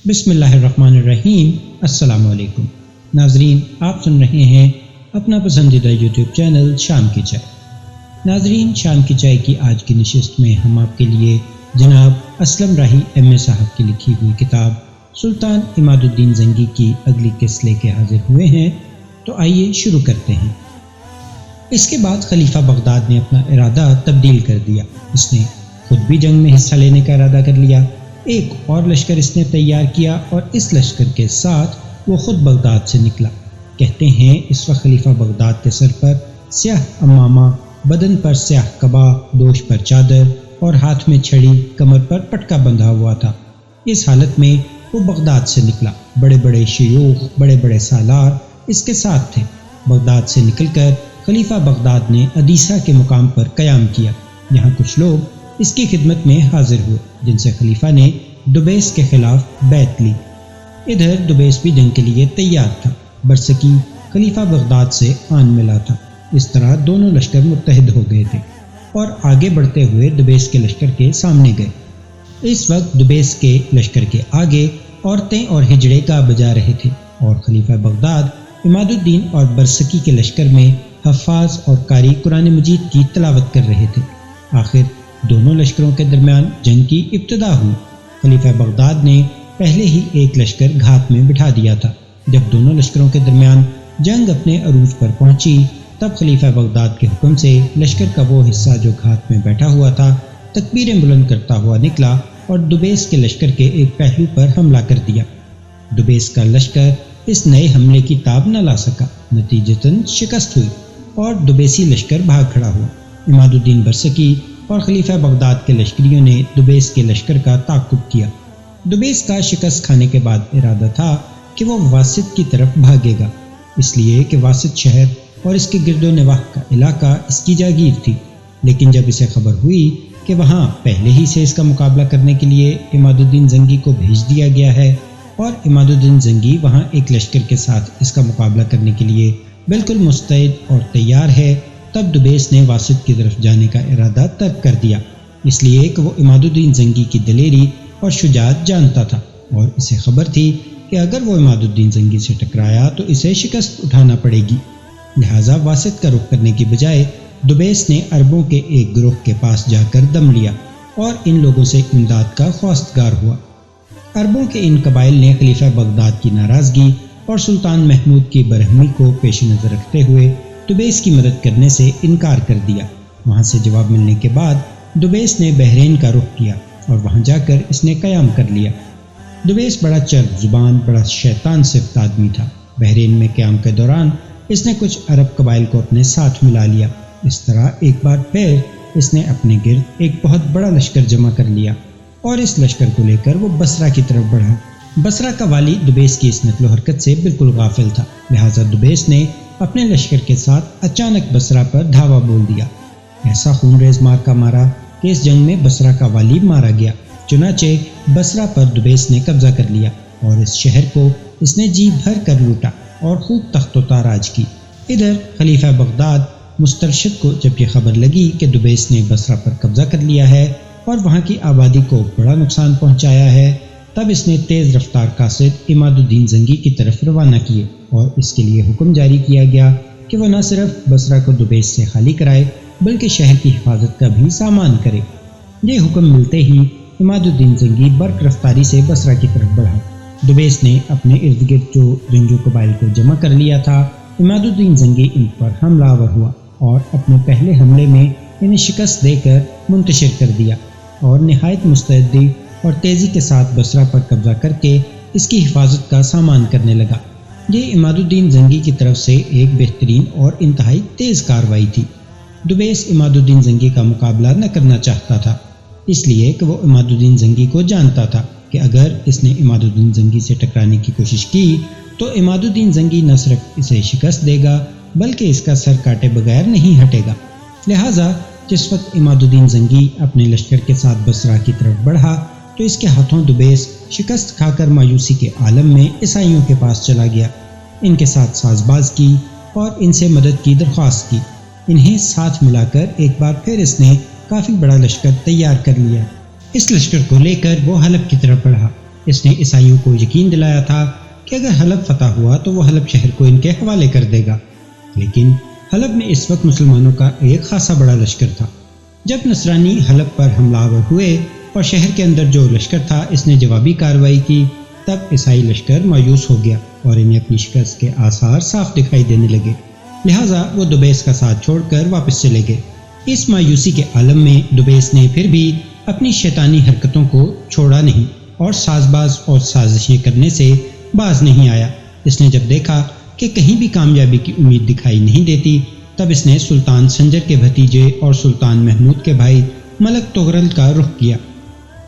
بسم اللہ الرحمن الرحیم۔ السلام علیکم ناظرین، آپ سن رہے ہیں اپنا پسندیدہ یوٹیوب چینل شام کی چائے۔ ناظرین، شام کی چائے کی آج کی نشست میں ہم آپ کے لیے جناب اسلم راہی ایم اے صاحب کی لکھی ہوئی کتاب سلطان عماد الدین زنگی کی اگلی قسط لے کے حاضر ہوئے ہیں، تو آئیے شروع کرتے ہیں۔ اس کے بعد خلیفہ بغداد نے اپنا ارادہ تبدیل کر دیا۔ اس نے خود بھی جنگ میں حصہ لینے کا ارادہ کر لیا۔ ایک اور لشکر اس نے تیار کیا اور اس لشکر کے ساتھ وہ خود بغداد سے نکلا۔ کہتے ہیں اس وقت خلیفہ بغداد کے سر پر سیاہ امامہ، بدن پر سیاہ قبا، دوش پر چادر اور ہاتھ میں چھڑی، کمر پر پٹکا بندھا ہوا تھا۔ اس حالت میں وہ بغداد سے نکلا۔ بڑے بڑے شیوخ، بڑے بڑے سالار اس کے ساتھ تھے۔ بغداد سے نکل کر خلیفہ بغداد نے ادیسہ کے مقام پر قیام کیا۔ یہاں کچھ لوگ اس کی خدمت میں حاضر ہوئے، جن سے خلیفہ نے دبیس کے خلاف بیعت لی۔ ادھر دبیس بھی جنگ کے لیے تیار تھا۔ برسکی خلیفہ بغداد سے آن ملا تھا۔ اس طرح دونوں لشکر متحد ہو گئے تھے اور آگے بڑھتے ہوئے دبیس کے لشکر کے سامنے گئے۔ اس وقت دبیس کے لشکر کے آگے عورتیں اور ہجڑے گا بجا رہے تھے، اور خلیفہ بغداد عماد الدین اور برسکی کے لشکر میں حفاظ اور قاری قرآن مجید کی تلاوت کر رہے تھے۔ آخر دونوں لشکروں کے درمیان جنگ کی ابتدا ہوئی۔ خلیفہ بغداد نے پہلے ہی ایک لشکر گھات میں بٹھا دیا تھا۔ جب دونوں لشکروں کے درمیان جنگ اپنے عروج پر پہنچی، تب خلیفہ بغداد کے حکم سے لشکر کا وہ حصہ جو گھات میں بیٹھا ہوا تھا تکبیریں بلند کرتا ہوا نکلا اور دبیس کے لشکر کے ایک پہلو پر حملہ کر دیا۔ دبیس کا لشکر اس نئے حملے کی تاب نہ لا سکا، نتیجتاً شکست ہوئی اور دبیسی لشکر بھاگ کھڑا ہوا۔ عماد الدین برسکی اور خلیفہ بغداد کے لشکریوں نے دبیس کے لشکر کا تعاقب کیا۔ دبیس کا شکست کھانے کے بعد ارادہ تھا کہ وہ واسط کی طرف بھاگے گا، اس لیے کہ واسط شہر اور اس کے گرد و نواح کا علاقہ اس کی جاگیر تھی۔ لیکن جب اسے خبر ہوئی کہ وہاں پہلے ہی سے اس کا مقابلہ کرنے کے لیے عماد الدین زنگی کو بھیج دیا گیا ہے اور عماد الدین زنگی وہاں ایک لشکر کے ساتھ اس کا مقابلہ کرنے کے لیے بالکل مستعد اور تیار ہے، تب دبیس نے واسط کی طرف جانے کا ارادہ ترک کر دیا، اس لیے کہ وہ عماد الدین زنگی کی دلیری اور شجاعت جانتا تھا اور اسے خبر تھی کہ اگر وہ عماد الدین زنگی سے ٹکرایا تو اسے شکست اٹھانا پڑے گی۔ لہٰذا واسط کا رخ کرنے کی بجائے دبیس نے عربوں کے ایک گروہ کے پاس جا کر دم لیا اور ان لوگوں سے امداد کا خواستگار ہوا۔ عربوں کے ان قبائل نے خلیفہ بغداد کی ناراضگی اور سلطان محمود کی برہمی کو پیش نظر رکھتے ہوئے دبیس کی مدد کرنے سے انکار کر دیا۔ وہاں سے جواب ملنے کے بعد دبیس نے بحرین کا رخ کیا اور وہاں جا کر اس نے قیام کر لیا۔ دبیس بڑا چرب زبان، بڑا شیطان صفت آدمی تھا۔ بحرین میں قیام کے دوران اس نے کچھ عرب قبائل کو اپنے ساتھ ملا لیا۔ اس طرح ایک بار پھر اس نے اپنے گرد ایک بہت بڑا لشکر جمع کر لیا اور اس لشکر کو لے کر وہ بصرہ کی طرف بڑھا۔ بصرہ کا والی دبیس کی اس نقل و حرکت سے بالکل غافل تھا، لہٰذا دبیس نے اپنے لشکر کے ساتھ اچانک بصرہ پر دھاوا بول دیا۔ ایسا خون ریز مارکا مارا کہ اس جنگ میں بصرہ کا والی مارا گیا۔ چنانچہ بصرہ پر دبیس نے قبضہ کر لیا اور اس شہر کو اس نے جی بھر کر لوٹا اور خوب تخت و تاراج کی۔ ادھر خلیفہ بغداد مسترشد کو جب یہ خبر لگی کہ دبیس نے بصرہ پر قبضہ کر لیا ہے اور وہاں کی آبادی کو بڑا نقصان پہنچایا ہے، تب اس نے تیز رفتار قاصد عماد الدین زنگی کی طرف روانہ کیے اور اس کے لیے حکم جاری کیا گیا کہ وہ نہ صرف بصرہ کو دبیس سے خالی کرائے بلکہ شہر کی حفاظت کا بھی سامان کرے۔ یہ حکم ملتے ہی عماد الدین زنگی برق رفتاری سے بصرہ کی طرف بڑھا۔ دبیس نے اپنے ارد گرد جو جنگجو قبائل کو جمع کر لیا تھا، عماد الدین زنگی ان پر حملہ آور ہوا اور اپنے پہلے حملے میں انہیں شکست دے کر منتشر کر دیا اور نہایت مستعدی اور تیزی کے ساتھ بصرہ پر قبضہ کر کے اس کی حفاظت کا سامان کرنے لگا۔ یہ عماد الدین زنگی کی طرف سے ایک بہترین اور انتہائی تیز کارروائی تھی۔ دبیس عماد الدین زنگی کا مقابلہ نہ کرنا چاہتا تھا، اس لیے کہ وہ عماد الدین زنگی کو جانتا تھا کہ اگر اس نے عماد الدین زنگی سے ٹکرانے کی کوشش کی تو عماد الدین زنگی نہ صرف اسے شکست دے گا بلکہ اس کا سر کاٹے بغیر نہیں ہٹے گا۔ لہٰذا جس وقت عماد الدین زنگی اپنے لشکر کے ساتھ بصرہ کی طرف بڑھا تو اس کے ہاتھوں دبیس شکست کھا کر مایوسی کے عالم میں عیسائیوں کے پاس چلا گیا، ان کے ساتھ ساز باز کی اور ان سے مدد کی درخواست کی۔ انہیں ساتھ ملا کر ایک بار پھر اس نے کافی بڑا لشکر تیار کر لیا۔ اس لشکر کو لے کر وہ حلب کی طرف بڑھا اس نے عیسائیوں کو یقین دلایا تھا کہ اگر حلب فتح ہوا تو وہ حلب شہر کو ان کے حوالے کر دے گا، لیکن حلب میں اس وقت مسلمانوں کا ایک خاصا بڑا لشکر تھا۔ جب نصرانی حلب پر حملہ آور ہوئے اور شہر کے اندر جو لشکر تھا اس نے جوابی کارروائی کی، تب عیسائی لشکر مایوس ہو گیا اور انہیں اپنی شکست کے آثار صاف دکھائی دینے لگے، لہٰذا وہ دبیس کا ساتھ چھوڑ کر واپس چلے گئے۔ اس مایوسی کے عالم میں دبیس نے پھر بھی اپنی شیطانی حرکتوں کو چھوڑا نہیں اور ساز باز اور سازشیں کرنے سے باز نہیں آیا۔ اس نے جب دیکھا کہ کہیں بھی کامیابی کی امید دکھائی نہیں دیتی، تب اس نے سلطان سنجر کے بھتیجے اور سلطان محمود کے بھائی ملک تغرل کا رخ کیا۔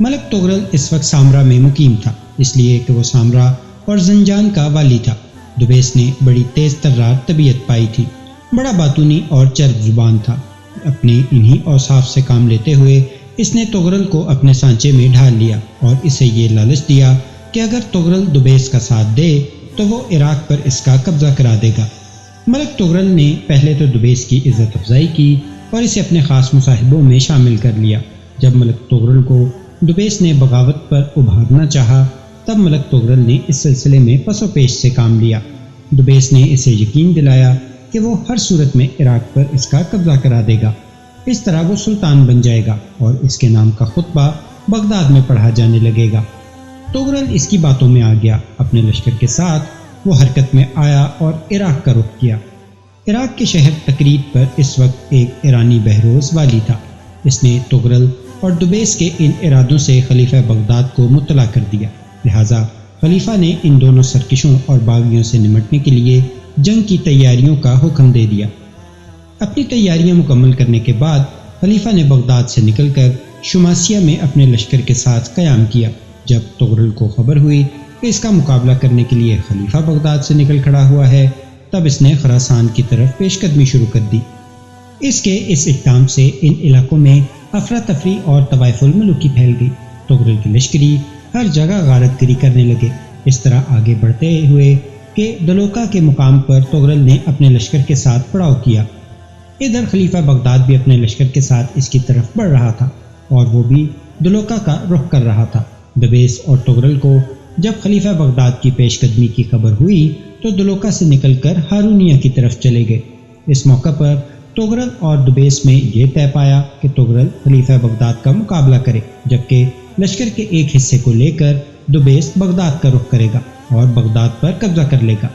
ملک تغرل اس وقت سامرا میں مقیم تھا، اس لیے کہ وہ سامرا اور زنجان کا والی تھا۔ دبیس نے بڑی تیز ترار طبیعت پائی تھی، بڑا باتونی اور چرب زبان تھا۔ اپنے انہی اوصاف سے کام لیتے ہوئے اس نے تغرل کو اپنے سانچے میں ڈھال لیا اور اسے یہ لالچ دیا کہ اگر تغرل دبیس کا ساتھ دے تو وہ عراق پر اس کا قبضہ کرا دے گا۔ ملک تغرل نے پہلے تو دبیس کی عزت افزائی کی اور اسے اپنے خاص مصاحبوں میں شامل کر لیا۔ جب ملک تغرل کو دبیس نے بغاوت پر ابھارنا چاہا، تب ملک تغرل نے اس سلسلے میں پس و پیش سے کام لیا۔ دبیس نے اسے یقین دلایا کہ وہ ہر صورت میں عراق پر اس کا قبضہ کرا دے گا، اس طرح وہ سلطان بن جائے گا اور اس کے نام کا خطبہ بغداد میں پڑھا جانے لگے گا۔ تغرل اس کی باتوں میں آ گیا۔ اپنے لشکر کے ساتھ وہ حرکت میں آیا اور عراق کا رخ کیا۔ عراق کے شہر تکریت پر اس وقت ایک ایرانی بہروز والی تھا۔ اس نے تغرل اور دبیس کے ان ارادوں سے خلیفہ بغداد کو مطلع کر دیا، لہٰذا خلیفہ نے ان دونوں سرکشوں اور باغیوں سے نمٹنے کے لیے جنگ کی تیاریوں کا حکم دے دیا۔ اپنی تیاریاں مکمل کرنے کے بعد خلیفہ نے بغداد سے نکل کر شماسیہ میں اپنے لشکر کے ساتھ قیام کیا۔ جب تغرل کو خبر ہوئی کہ اس کا مقابلہ کرنے کے لیے خلیفہ بغداد سے نکل کھڑا ہوا ہے، تب اس نے خراسان کی طرف پیش قدمی شروع کر دی۔ اس کے اس اقدام سے ان علاقوں میں افراتفری اور طوائف الملوکی پھیل گئی۔ تغرل کے لشکری ہر جگہ غارت گری کرنے لگے، اس طرح آگے بڑھتے ہوئے کہ دلوکا کے مقام پر تغرل نے اپنے لشکر کے ساتھ پڑاؤ کیا۔ ادھر خلیفہ بغداد بھی اپنے لشکر کے ساتھ اس کی طرف بڑھ رہا تھا اور وہ بھی دلوکا کا رخ کر رہا تھا۔ دبیس اور تغرل کو جب خلیفہ بغداد کی پیش قدمی کی خبر ہوئی تو دلوکا سے نکل کر ہارونیہ کی طرف چلے گئے۔ اس موقع پر تغرل اور دبیس میں یہ طے پایا کہ تغرل خلیفہ بغداد کا مقابلہ کرے، جبکہ لشکر کے ایک حصے کو لے کر دبیس بغداد کا رخ کرے گا اور بغداد پر قبضہ کر لے گا۔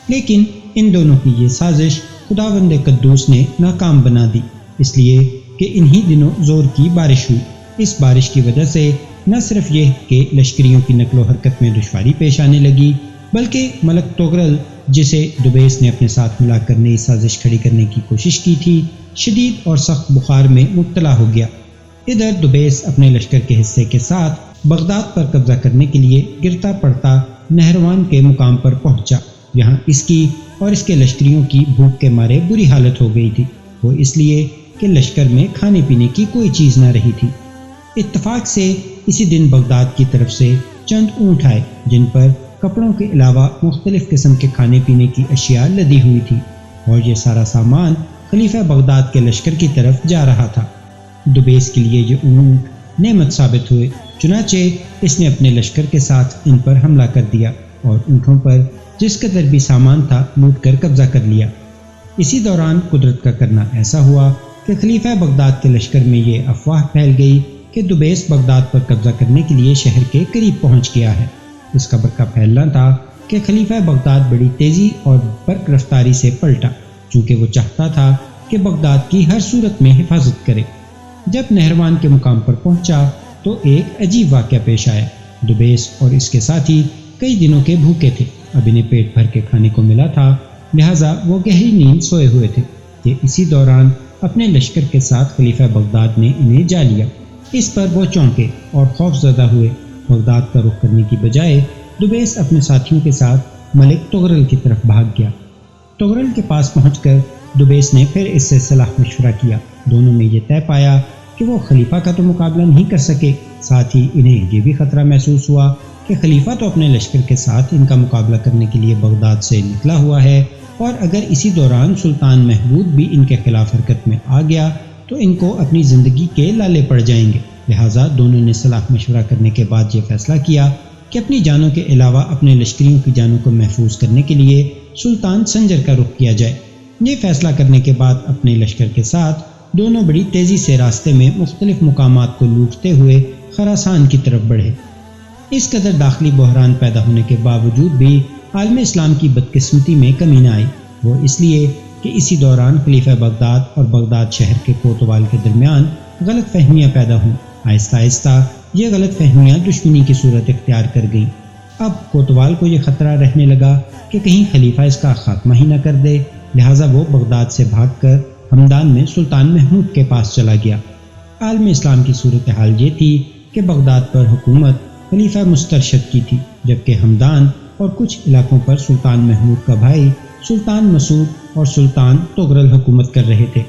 لیکن ان دونوں کی یہ سازش خداوند قدوس نے ناکام بنا دی، اس لیے کہ انہی دنوں زور کی بارش ہوئی۔ اس بارش کی وجہ سے نہ صرف یہ کہ لشکریوں کی نقل و حرکت میں دشواری پیش آنے لگی، بلکہ ملک تغرل جسے دبیس نے اپنے ساتھ ملا کر نئی سازش کھڑی کرنے کی کوشش کی تھی، شدید اور سخت بخار میں مبتلا ہو گیا۔ ادھر دبیس اپنے لشکر کے حصے کے ساتھ بغداد پر قبضہ کرنے کے لیے گرتا پڑتا نہروان کے مقام پر پہنچا۔ یہاں اس کی اور اس کے لشکریوں کی بھوک کے مارے بری حالت ہو گئی تھی، وہ اس لیے کہ لشکر میں کھانے پینے کی کوئی چیز نہ رہی تھی۔ اتفاق سے اسی دن بغداد کی طرف سے چند اونٹ آئے جن پر کپڑوں کے علاوہ مختلف قسم کے کھانے پینے کی اشیاء لدی ہوئی تھی، اور یہ سارا سامان خلیفہ بغداد کے لشکر کی طرف جا رہا تھا۔ دبیس کے لیے یہ اونٹ نعمت ثابت ہوئے، چنانچہ اس نے اپنے لشکر کے ساتھ ان پر حملہ کر دیا اور اونٹوں پر جس قدر بھی سامان تھا لوٹ کر قبضہ کر لیا۔ اسی دوران قدرت کا کرنا ایسا ہوا کہ خلیفہ بغداد کے لشکر میں یہ افواہ پھیل گئی کہ دبیس بغداد پر قبضہ کرنے کے لیے شہر کے قریب پہنچ گیا ہے۔ اس خبر کا پھیلنا تھا کہ خلیفہ بغداد بڑی تیزی اور برق رفتاری سے پلٹا، چونکہ وہ چاہتا تھا کہ بغداد کی ہر صورت میں حفاظت کرے۔ جب نہروان کے مقام پر پہنچا تو ایک عجیب واقعہ پیش آیا۔ دبیس اور اس کے ساتھی کئی دنوں کے بھوکے تھے، اب انہیں پیٹ بھر کے کھانے کو ملا تھا، لہٰذا وہ گہری نیند سوئے ہوئے تھے کہ اسی دوران اپنے لشکر کے ساتھ خلیفہ بغداد نے انہیں جا لیا۔ اس پر وہ چونکے اور خوف زدہ ہوئے۔ بغداد کا رخ کرنے کی بجائے دبیس اپنے ساتھیوں کے ساتھ ملک تغرل کی طرف بھاگ گیا۔ تغرل کے پاس پہنچ کر دبیس نے پھر اس سے صلاح مشورہ کیا۔ دونوں نے یہ طے پایا کہ وہ خلیفہ کا تو مقابلہ نہیں کر سکے، ساتھ ہی انہیں یہ بھی خطرہ محسوس ہوا کہ خلیفہ تو اپنے لشکر کے ساتھ ان کا مقابلہ کرنے کے لیے بغداد سے نکلا ہوا ہے، اور اگر اسی دوران سلطان محمود بھی ان کے خلاف حرکت میں آ گیا تو ان کو اپنی زندگی کے لالے پڑ جائیں گے۔ لہٰذا دونوں نے صلاح مشورہ کرنے کے بعد یہ فیصلہ کیا کہ اپنی جانوں کے علاوہ اپنے لشکریوں کی جانوں کو محفوظ کرنے کے لیے سلطان سنجر کا رخ کیا جائے۔ یہ فیصلہ کرنے کے بعد اپنے لشکر کے ساتھ دونوں بڑی تیزی سے راستے میں مختلف مقامات کو لوٹتے ہوئے خراسان کی طرف بڑھے۔ اس قدر داخلی بحران پیدا ہونے کے باوجود بھی عالم اسلام کی بدقسمتی میں کمی نہ آئی، وہ اس لیے کہ اسی دوران خلیفہ بغداد اور بغداد شہر کے کوتوال کے درمیان غلط فہمیاں پیدا ہوں۔ آہستہ آہستہ یہ غلط فہمیاں دشمنی کی صورت اختیار کر گئیں۔ اب کوتوال کو یہ خطرہ رہنے لگا کہ کہیں خلیفہ اس کا خاتمہ ہی نہ کر دے، لہٰذا وہ بغداد سے بھاگ کر ہمدان میں سلطان محمود کے پاس چلا گیا۔ عالم اسلام کی صورتحال یہ تھی کہ بغداد پر حکومت خلیفہ مسترشد کی تھی، جبکہ ہمدان اور کچھ علاقوں پر سلطان محمود کا بھائی سلطان مسعود اور سلطان طغرل حکومت کر رہے تھے۔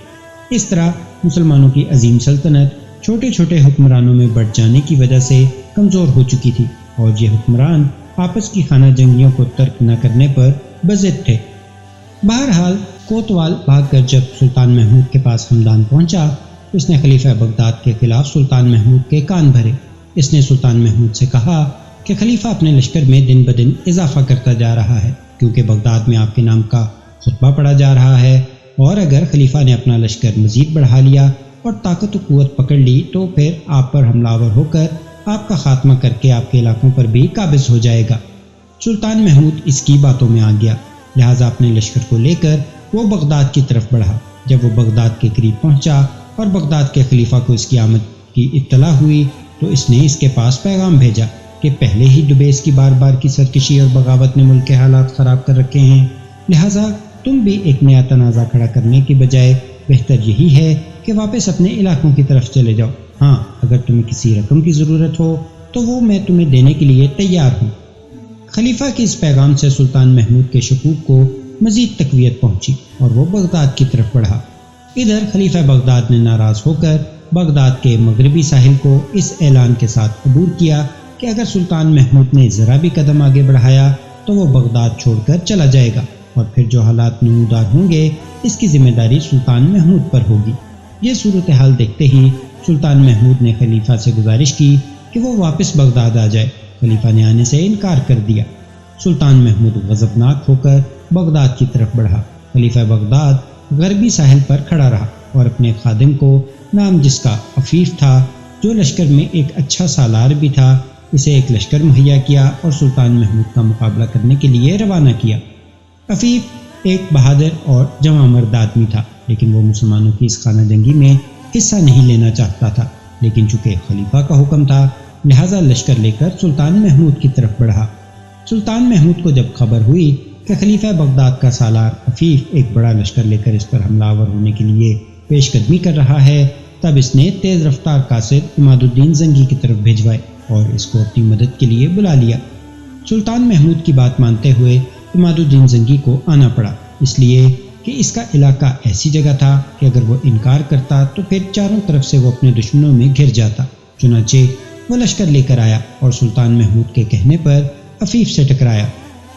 اس طرح مسلمانوں کی عظیم سلطنت چھوٹے چھوٹے حکمرانوں میں بٹ جانے کی وجہ سے کمزور ہو چکی تھی، اور یہ حکمران آپس کی خانہ جنگیوں کو ترک نہ کرنے پر بضد تھے۔ بہرحال کوتوال بھاگ کر جب سلطان محمود کے پاس ہمدان پہنچا تو اس نے خلیفہ بغداد کے خلاف سلطان محمود کے کان بھرے۔ اس نے سلطان محمود سے کہا کہ خلیفہ اپنے لشکر میں دن بدن اضافہ کرتا جا رہا ہے، کیونکہ بغداد میں آپ کے نام کا خطبہ پڑھا جا رہا ہے، اور اگر خلیفہ نے اپنا لشکر مزید بڑھا لیا اور طاقت و قوت پکڑ لی تو پھر آپ پر حملہ آور ہو کر آپ کا خاتمہ کر کے آپ کے علاقوں پر بھی قابض ہو جائے گا۔ سلطان محمود اس کی باتوں میں آ گیا، لہٰذا اپنے لشکر کو لے کر وہ بغداد کی طرف بڑھا۔ جب وہ بغداد کے قریب پہنچا اور بغداد کے خلیفہ کو اس کی آمد کی اطلاع ہوئی تو اس نے اس کے پاس پیغام بھیجا کہ پہلے ہی ڈبیس کی بار بار کی سرکشی اور بغاوت نے ملک کے حالات خراب کر رکھے ہیں، لہٰذا تم بھی ایک نیا تنازع کھڑا کرنے کی بجائے بہتر یہی ہے کہ واپس اپنے علاقوں کی طرف چلے جاؤ۔ ہاں، اگر تمہیں کسی رقم کی ضرورت ہو تو وہ میں تمہیں دینے کے لیے تیار ہوں۔ خلیفہ کے اس پیغام سے سلطان محمود کے شکوک کو مزید تقویت پہنچی اور وہ بغداد کی طرف بڑھا۔ ادھر خلیفہ بغداد نے ناراض ہو کر بغداد کے مغربی ساحل کو اس اعلان کے ساتھ عبور کیا کہ اگر سلطان محمود نے ذرا بھی قدم آگے بڑھایا تو وہ بغداد چھوڑ کر چلا جائے گا، اور پھر جو حالات نمودار ہوں گے اس کی ذمہ داری سلطان محمود پر ہوگی۔ یہ صورتحال دیکھتے ہی سلطان محمود نے خلیفہ سے گزارش کی کہ وہ واپس بغداد آ جائے۔ خلیفہ نے آنے سے انکار کر دیا۔ سلطان محمود غضبناک ہو کر بغداد کی طرف بڑھا۔ خلیفہ بغداد غربی ساحل پر کھڑا رہا اور اپنے خادم کو، نام جس کا عفیف تھا، جو لشکر میں ایک اچھا سالار بھی تھا، اسے ایک لشکر مہیا کیا اور سلطان محمود کا مقابلہ کرنے کے لیے روانہ کیا۔ عفیف ایک بہادر اور جواں مرد آدمی تھا، لیکن وہ مسلمانوں کی اس خانہ جنگی میں حصہ نہیں لینا چاہتا تھا، لیکن چونکہ خلیفہ کا حکم تھا لہٰذا لشکر لے کر سلطان محمود کی طرف بڑھا۔ سلطان محمود کو جب خبر ہوئی کہ خلیفہ بغداد کا سالار عفیف ایک بڑا لشکر لے کر اس پر حملہ آور ہونے کے لیے پیش قدمی کر رہا ہے، تب اس نے تیز رفتار قاصد عماد الدین زنگی کی طرف بھیجوائے اور اس کو اپنی مدد کے لیے بلا لیا۔ سلطان محمود کی بات مانتے ہوئے عماد الدین زنگی کو آنا پڑا، اس لیے کہ اس کا علاقہ ایسی جگہ تھا کہ اگر وہ انکار کرتا تو پھر چاروں طرف سے وہ اپنے دشمنوں میں گھر جاتا۔ چنانچہ وہ لشکر لے کر آیا اور سلطان محمود کے کہنے پر عفیف سے ٹکرایا۔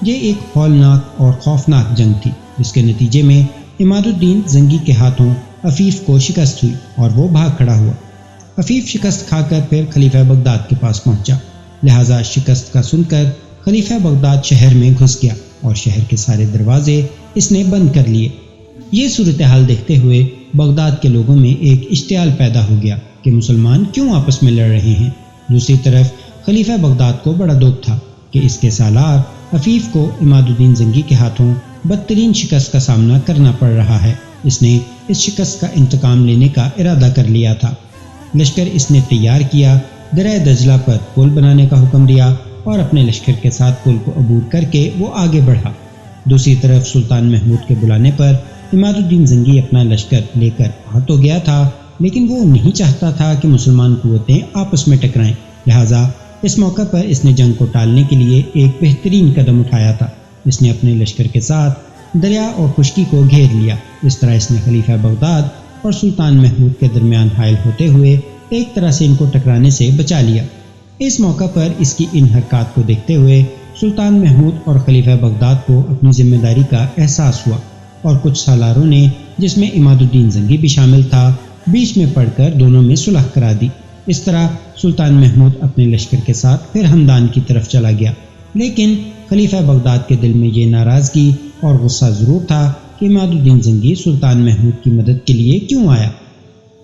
یہ ایک ہولناک اور خوفناک جنگ تھی، جس کے نتیجے میں عماد الدین زنگی کے ہاتھوں عفیف کو شکست ہوئی اور وہ بھاگ کھڑا ہوا۔ عفیف شکست کھا کر پھر خلیفہ بغداد کے پاس پہنچا، لہٰذا شکست کا سن کر خلیفہ بغداد شہر میں گھس گیا اور شہر کے سارے دروازے اس نے بند کر لیے۔ یہ صورتحال دیکھتے ہوئے بغداد کے لوگوں میں ایک اشتعال پیدا ہو گیا کہ مسلمان کیوں آپس میں لڑ رہے ہیں۔ دوسری طرف خلیفہ بغداد کو بڑا دکھ تھا کہ اس کے سالار عفیف کو عماد الدین زنگی کے ہاتھوں بدترین شکست کا سامنا کرنا پڑ رہا ہے۔ اس نے اس شکست کا انتقام لینے کا ارادہ کر لیا تھا۔ لشکر اس نے تیار کیا، دریا دجلہ پر پل بنانے کا حکم دیا اور اپنے لشکر کے ساتھ پل کو عبور کر کے وہ آگے بڑھا۔ دوسری طرف سلطان محمود کے بلانے پر عماد الدین زنگی اپنا لشکر لے کر آ تو گیا تھا، لیکن وہ نہیں چاہتا تھا کہ مسلمان قوتیں آپس میں ٹکرائیں، لہٰذا اس موقع پر اس نے جنگ کو ٹالنے کے لیے ایک بہترین قدم اٹھایا تھا۔ اس نے اپنے لشکر کے ساتھ دریا اور خشکی کو گھیر لیا۔ اس طرح اس نے خلیفہ بغداد اور سلطان محمود کے درمیان حائل ہوتے ہوئے ایک طرح سے ان کو ٹکرانے سے بچا لیا۔ اس موقع پر اس کی ان حرکات کو دیکھتے ہوئے سلطان محمود اور خلیفہ بغداد کو اپنی ذمہ داری کا احساس ہوا اور کچھ سالاروں نے، جس میں عماد الدین زنگی بھی شامل تھا، بیچ میں پڑھ کر دونوں میں صلح کرا دی۔ اس طرح سلطان محمود اپنے لشکر کے ساتھ پھر ہمدان کی طرف چلا گیا، لیکن خلیفہ بغداد کے دل میں یہ ناراضگی اور غصہ ضرور تھا کہ عماد الدین زنگی سلطان محمود کی مدد کے لیے کیوں آیا۔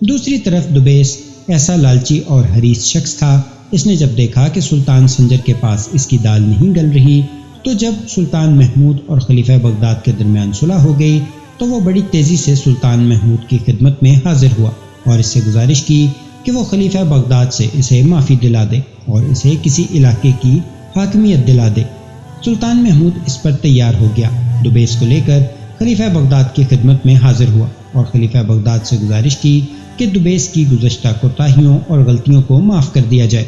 دوسری طرف دبیس ایسا لالچی اور حریص شخص تھا، اس نے جب دیکھا کہ سلطان سنجر کے پاس اس کی دال نہیں گل رہی، تو جب سلطان محمود اور خلیفہ بغداد کے درمیان صلح ہو گئی تو وہ بڑی تیزی سے سلطان محمود کی خدمت میں حاضر ہوا اور اس سے گزارش کی کہ وہ خلیفہ بغداد سے اسے معافی دلا دے اور اسے کسی علاقے کی حاکمیت دلا دے۔ سلطان محمود اس پر تیار ہو گیا، دبیس کو لے کر خلیفہ بغداد کی خدمت میں حاضر ہوا اور خلیفہ بغداد سے گزارش کی کہ دبیس کی گزشتہ کوتاہیوں اور غلطیوں کو معاف کر دیا جائے۔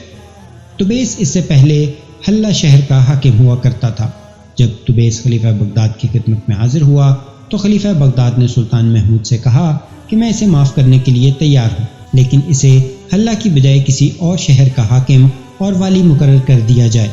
دبیس اس سے پہلے حلہ شہر کا حاکم ہوا کرتا تھا۔ جب دبیس خلیفہ بغداد کی خدمت میں حاضر ہوا تو خلیفہ بغداد نے سلطان محمود سے کہا کہ میں اسے معاف کرنے کے لیے تیار ہوں، لیکن اسے حلہ کی بجائے کسی اور شہر کا حاکم اور والی مقرر کر دیا جائے۔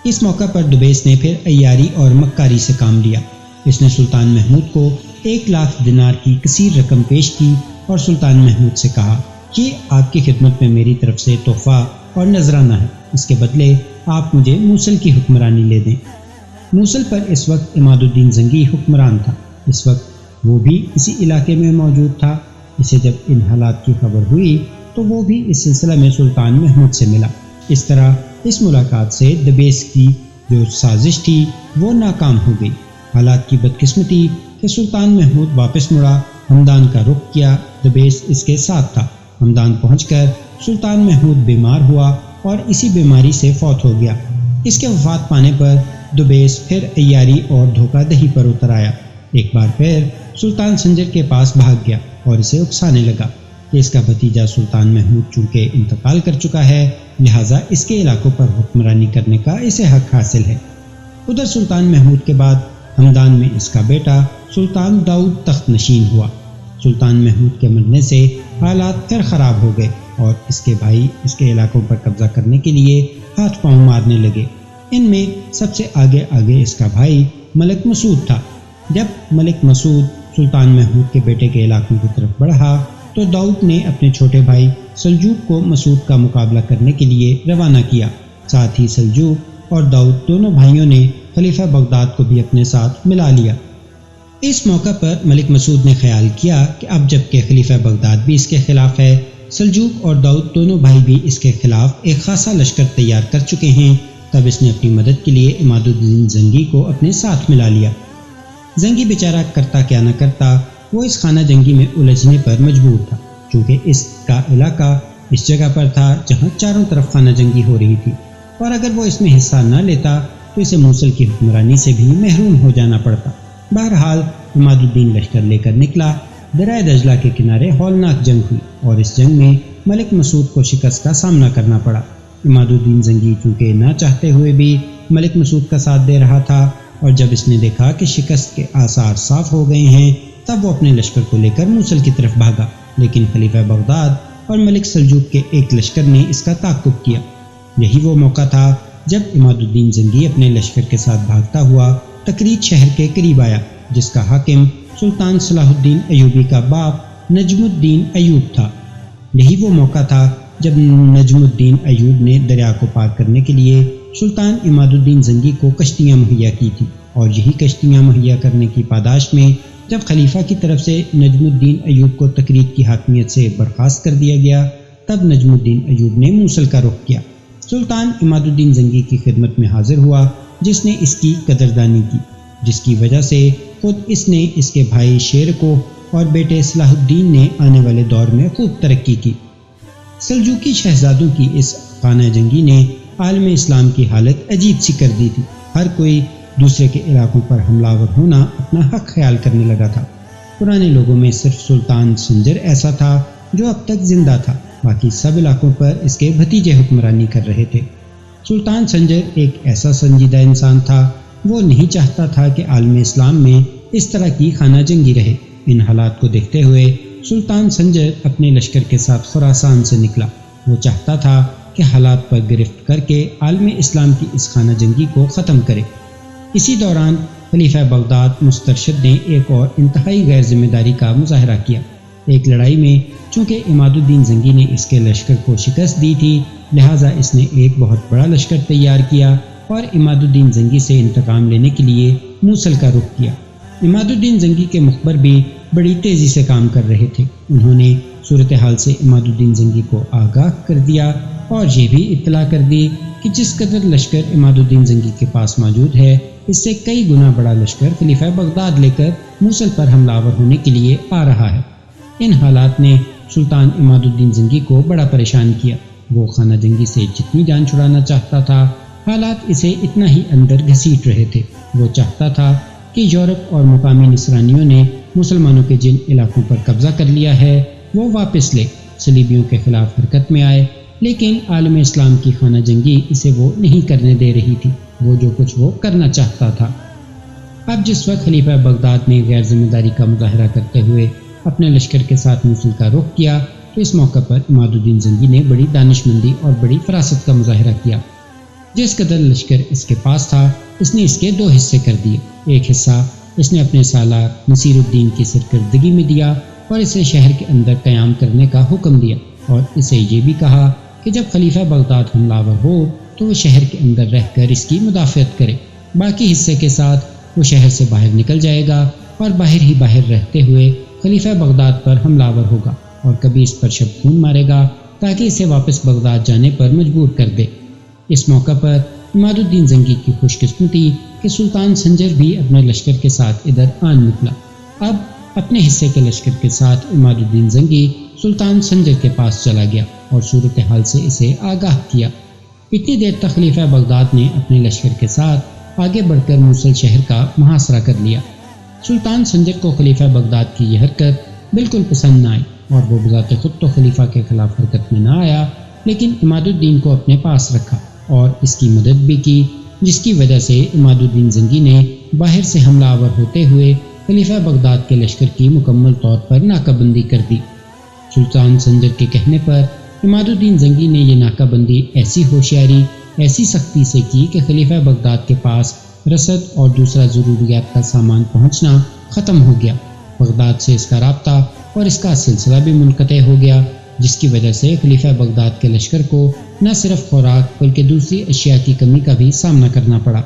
اس موقع پر دبیس نے پھر عیاری اور مکاری سے کام لیا۔ اس نے سلطان محمود کو 1,00,000 دینار کی کثیر رقم پیش کی اور سلطان محمود سے کہا کہ آپ کی خدمت میں میری طرف سے تحفہ اور نذرانہ ہے، اس کے بدلے آپ مجھے موصل کی حکمرانی لے دیں۔ موصل پر اس وقت عماد الدین زنگی حکمران تھا، اس وقت وہ بھی اسی علاقے میں موجود تھا۔ اسے جب ان حالات کی خبر ہوئی تو وہ بھی اس سلسلہ میں سلطان محمود سے ملا۔ اس طرح اس ملاقات سے دبیس کی جو سازش تھی وہ ناکام ہو گئی۔ حالات کی بدقسمتی کہ سلطان محمود واپس مڑا، ہمدان کا رخ کیا، دبیس اس کے ساتھ تھا۔ ہمدان پہنچ کر سلطان محمود بیمار ہوا اور اسی بیماری سے فوت ہو گیا۔ اس کے وفات پانے پر دبیس پھر عیاری اور دھوکہ دہی پر اتر آیا۔ ایک بار پھر سلطان سنجر کے پاس بھاگ گیا اور اسے اکسانے لگا کہ اس کا بھتیجا سلطان محمود چونکہ انتقال کر چکا ہے، لہٰذا اس کے علاقوں پر حکمرانی کرنے کا اسے حق حاصل ہے۔ ادھر سلطان محمود کے بعد ہمدان میں اس کا بیٹا سلطان داؤد تخت نشین ہوا۔ سلطان محمود کے مرنے سے حالات پھر خراب ہو گئے اور اس کے بھائی اس کے علاقوں پر قبضہ کرنے کے لیے ہاتھ پاؤں مارنے لگے۔ ان میں سب سے آگے اس کا بھائی ملک مسعود تھا۔ جب ملک مسعود سلطان محمود کے بیٹے کے علاقوں کی طرف بڑھا تو داؤد نے اپنے چھوٹے بھائی سلجوق کو مسعود کا مقابلہ کرنے کے لیے روانہ کیا۔ ساتھ ہی سلجوق اور داؤد دونوں بھائیوں نے خلیفہ بغداد کو بھی اپنے ساتھ ملا لیا۔ اس موقع پر ملک مسعود نے خیال کیا کہ اب جب کہ خلیفہ بغداد بھی اس کے خلاف ہے، سلجوق اور داؤد دونوں بھائی بھی اس کے خلاف ایک خاصا لشکر تیار کر چکے ہیں، تب اس نے اپنی مدد کے لیے عماد الدین زنگی کو اپنے ساتھ ملا لیا۔ زنگی بیچارہ کرتا کیا نہ کرتا، وہ اس خانہ جنگی میں الجھنے پر مجبور تھا، چونکہ اس کا علاقہ اس جگہ پر تھا جہاں چاروں طرف خانہ جنگی ہو رہی تھی، اور اگر وہ اس میں حصہ نہ لیتا تو اسے موصل کی حکمرانی سے بھی محروم ہو جانا پڑتا۔ بہرحال عماد الدین لشکر لے کر نکلا۔ دریائے دجلہ کے کنارے ہولناک جنگ ہوئی اور اس جنگ میں ملک مسعود کو شکست کا سامنا کرنا پڑا۔ عماد الدین زنگی چونکہ نہ چاہتے ہوئے بھی ملک مسعود کا ساتھ دے رہا تھا، اور جب اس نے دیکھا کہ شکست کے آثار صاف ہو گئے ہیں تب وہ اپنے لشکر کو لے کر موصل کی طرف بھاگا، لیکن خلیفہ بغداد اور ملک سلجوق کے ایک لشکر نے اس کا تعاقب کیا۔ یہی وہ موقع تھا جب عماد الدین زنگی اپنے لشکر کے ساتھ بھاگتا ہوا تکریت شہر کے قریب آیا، جس کا حاکم سلطان صلاح الدین ایوبی کا باپ نجم الدین ایوب تھا۔ یہی وہ موقع تھا جب نجم الدین ایوب نے دریا کو پار کرنے کے لیے سلطان عماد الدین زنگی کو کشتیاں مہیا کی تھی، اور یہی کشتیاں مہیا کرنے کی پاداش میں جب خلیفہ کی طرف سے نجم الدین ایوب کو تکریت کی حاکمیت سے برخاست کر دیا گیا، تب نجم الدین ایوب نے موصل کا رخ کیا۔ سلطان عماد الدین زنگی کی خدمت میں حاضر ہوا، جس نے اس کی قدردانی کی، جس کی وجہ سے خود اس نے اس کے بھائی شیر کو اور بیٹے صلاح الدین نے آنے والے دور میں خوب ترقی کی۔ سلجوقی شہزادوں کی اس خانہ جنگی نے عالم اسلام کی حالت عجیب سی کر دی تھی۔ ہر کوئی دوسرے کے علاقوں پر حملہ آور ہونا اپنا حق خیال کرنے لگا تھا۔ پرانے لوگوں میں صرف سلطان سنجر ایسا تھا جو اب تک زندہ تھا، باقی سب علاقوں پر اس کے بھتیجے حکمرانی کر رہے تھے۔ سلطان سنجر ایک ایسا سنجیدہ انسان تھا، وہ نہیں چاہتا تھا کہ عالم اسلام میں اس طرح کی خانہ جنگی رہے۔ ان حالات کو دیکھتے ہوئے سلطان سنجر اپنے لشکر کے ساتھ خراسان سے نکلا۔ وہ چاہتا تھا کہ حالات پر گرفت کر کے عالم اسلام کی اس خانہ جنگی کو ختم کرے۔ اسی دوران خلیفہ بغداد مسترشد نے ایک اور انتہائی غیر ذمہ داری کا مظاہرہ کیا۔ ایک لڑائی میں چونکہ عماد الدین زنگی نے اس کے لشکر کو شکست دی تھی، لہٰذا اس نے ایک بہت بڑا لشکر تیار کیا اور عماد الدین زنگی سے انتقام لینے کے لیے موصل کا رخ کیا۔ عماد الدین زنگی کے مخبر بھی بڑی تیزی سے کام کر رہے تھے۔ انہوں نے صورتحال سے عماد الدین زنگی کو آگاہ کر دیا اور یہ بھی اطلاع کر دی کہ جس قدر لشکر عماد الدین زنگی کے پاس موجود ہے، اس سے کئی گنا بڑا لشکر خلیفہ بغداد لے کر موصل پر حملہ آور ہونے کے لیے آ رہا ہے۔ ان حالات نے سلطان عماد الدین زنگی کو بڑا پریشان کیا۔ وہ خانہ جنگی سے جتنی جان چھڑانا چاہتا تھا، حالات اسے اتنا ہی اندر گھسیٹ رہے تھے۔ وہ چاہتا تھا کہ یورپ اور مقامی نصرانیوں نے مسلمانوں کے جن علاقوں پر قبضہ کر لیا ہے وہ واپس لے، صلیبیوں کے خلاف حرکت میں آئے، لیکن عالم اسلام کی خانہ جنگی اسے وہ نہیں کرنے دے رہی تھی۔ وہ جو کچھ وہ کرنا چاہتا تھا۔ اب جس وقت خلیفہ بغداد نے غیر ذمہ داری کا مظاہرہ کرتے ہوئے اپنے لشکر کے ساتھ موصل کا رخ کیا، تو اس موقع پر عماد الدین زنگی نے بڑی دانشمندی اور بڑی فراست کا مظاہرہ کیا۔ جس قدر لشکر اس کے پاس تھا، اس نے اس کے دو حصے کر دیے۔ ایک حصہ اس نے اپنے سالار نصیر الدین کی سرکردگی میں دیا اور اسے شہر کے اندر قیام کرنے کا حکم دیا، اور اسے یہ بھی کہا کہ جب خلیفہ بغداد حملہ آور ہو تو وہ شہر کے اندر رہ کر اس کی مدافعت کرے۔ باقی حصے کے ساتھ وہ شہر سے باہر نکل جائے گا اور باہر ہی باہر رہتے ہوئے خلیفہ بغداد پر حملہ آور ہوگا اور کبھی اس پر شب خون مارے گا تاکہ اسے واپس بغداد جانے پر مجبور کر دے۔ اس موقع پر عماد الدین زنگی کی خوش قسمتی کہ سلطان سنجر بھی اپنے لشکر کے ساتھ ادھر آن نکلا۔ اب اپنے حصے کے لشکر کے ساتھ عماد الدین زنگی سلطان سنجر کے پاس چلا گیا اور صورتحال سے اسے آگاہ کیا۔ اتنی دیر تک خلیفہ بغداد نے اپنے لشکر کے ساتھ آگے بڑھ کر موصل شہر کا محاصرہ کر لیا۔ سلطان سنجر کو خلیفہ بغداد کی یہ حرکت بالکل پسند نہ آئی اور وہ بذات خود تو خلیفہ کے خلاف حرکت میں نہ آیا، لیکن عماد الدین کو اپنے پاس رکھا اور اس کی مدد بھی کی، جس کی وجہ سے عماد الدین زنگی نے باہر سے حملہ آور ہوتے ہوئے خلیفہ بغداد کے لشکر کی مکمل طور پر ناکہ بندی کر دی۔ سلطان سنجر کے کہنے پر عماد الدین زنگی نے یہ ناکہ بندی ایسی ہوشیاری، ایسی سختی سے کی کہ خلیفہ بغداد کے پاس رسد اور دوسرا ضروریات کا سامان پہنچنا ختم ہو گیا۔ بغداد سے اس کا رابطہ اور اس کا سلسلہ بھی منقطع ہو گیا، جس کی وجہ سے خلیفہ بغداد کے لشکر کو نہ صرف خوراک بلکہ دوسری اشیاء کی کمی کا بھی سامنا کرنا پڑا۔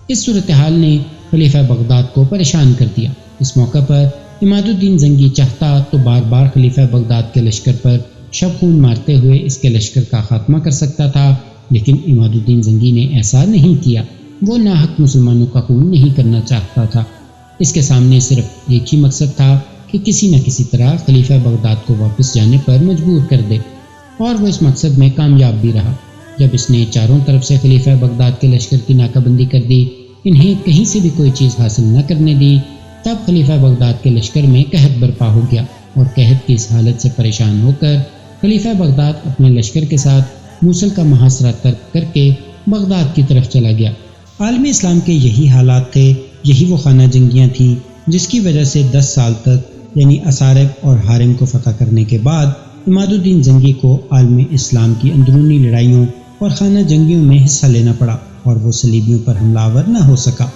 اس صورتحال نے خلیفہ بغداد کو پریشان کر دیا۔ اس موقع پر عماد الدین زنگی چاہتا تو بار بار خلیفہ بغداد کے لشکر پر شب خون مارتے ہوئے اس کے لشکر کا خاتمہ کر سکتا تھا، لیکن عماد الدین زنگی نے ایسا نہیں کیا۔ وہ ناحق مسلمانوں کا خون نہیں کرنا چاہتا تھا۔ اس کے سامنے صرف ایک ہی مقصد تھا کہ کسی نہ کسی طرح خلیفہ بغداد کو واپس جانے پر مجبور کر دے، اور وہ اس مقصد میں کامیاب بھی رہا۔ جب اس نے چاروں طرف سے خلیفہ بغداد کے لشکر کی ناکہ بندی کر دی، انہیں کہیں سے بھی کوئی چیز حاصل نہ کرنے دی، تب خلیفہ بغداد کے لشکر میں قحط برپا ہو گیا، اور قحط کی اس حالت سے پریشان ہو کر خلیفہ بغداد اپنے لشکر کے ساتھ موصل کا محاصرہ ترک کر کے بغداد کی طرف چلا گیا۔ عالم اسلام کے یہی حالات تھے، یہی وہ خانہ جنگیاں تھیں جس کی وجہ سے 10 سال تک یعنی اثارب اور حارم کو فتح کرنے کے بعد عماد الدین زنگی کو عالم اسلام کی اندرونی لڑائیوں اور خانہ جنگیوں میں حصہ لینا پڑا اور وہ صلیبیوں پر حملہ آور نہ ہو سکا۔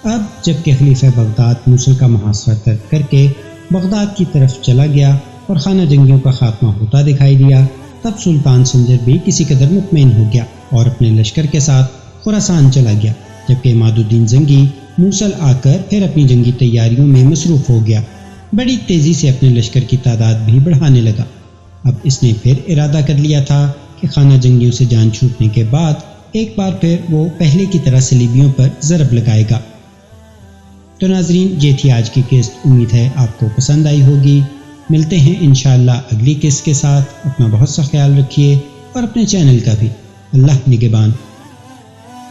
اب جب کہ خلیفہ بغداد موصل کا محاصرہ ترک کر کے بغداد کی طرف چلا گیا اور خانہ جنگیوں کا خاتمہ ہوتا دکھائی دیا، تب سلطان سنجر بھی کسی قدر مطمئن ہو گیا اور اپنے لشکر کے ساتھ خراسان چلا گیا، جبکہ عماد الدین زنگی موصل آ کر پھر اپنی جنگی تیاریوں میں مصروف ہو گیا۔ بڑی تیزی سے اپنے لشکر کی تعداد بھی بڑھانے لگا۔ اب اس نے پھر ارادہ کر لیا تھا کہ خانہ جنگیوں سے جان چھوٹنے کے بعد ایک بار پھر وہ پہلے کی طرح صلیبیوں پر ضرب لگائے گا۔ تو ناظرین، یہ تھی آج کی قسط، امید ہے آپ کو پسند آئی ہوگی۔ ملتے ہیں انشاءاللہ اگلی قسط کے ساتھ۔ اپنا بہت سا خیال رکھیے اور اپنے چینل کا بھی۔ اللہ نگہبان۔